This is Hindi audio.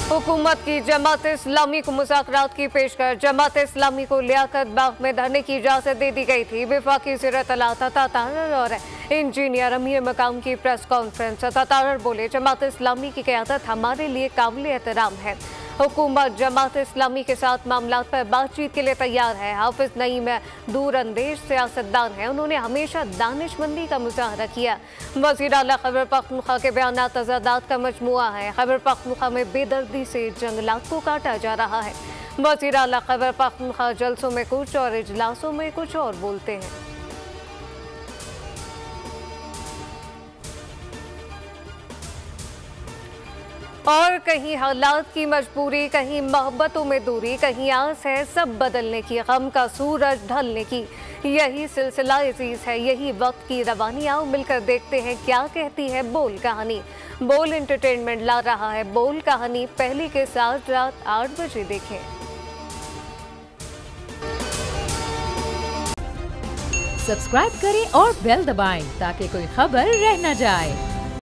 हुकूमत की जमात इस्लामी को मुज़ाकरात की पेशकश। जमात इस्लामी को लियाकत बाग में धरने की इजाज़त दे दी गई थी। वफाकी ज़राअत तारर और इंजीनियर अमीर मकाम की प्रेस कॉन्फ्रेंस। तारर बोले, जमात इस्लामी की क़यादत हमारे लिए काबिल एहतराम है। हुकूमत जमात इस्लामी के साथ मामलात पर बातचीत के लिए तैयार है। हाफिज नईम दूर अंदेश सियासतदान है, उन्होंने हमेशा दानिशमंदी का मुजाहरा किया। वज़ीर आला खैबर पख्तूनख्वा के बयानात तज़ादात का मजमुआ है। खैबर पख्तूनख्वा में बेदर्दी से जंगलात को काटा जा रहा है। वज़ीर आला खैबर पख्तूनख्वा जलसों में कुछ और इजलासों में कुछ और बोलते हैं। और कहीं हालात की मजबूरी, कहीं मोहब्बतों में दूरी, कहीं आस है सब बदलने की, गम का सूरज ढलने की। यही सिलसिला अजीज है, यही वक्त की रवानी। आओ मिलकर देखते हैं क्या कहती है बोल कहानी। बोल एंटरटेनमेंट ला रहा है बोल कहानी। पहली के साथ रात 8 बजे देखें। सब्सक्राइब करें और बेल दबाएं ताकि कोई खबर रह न जाए।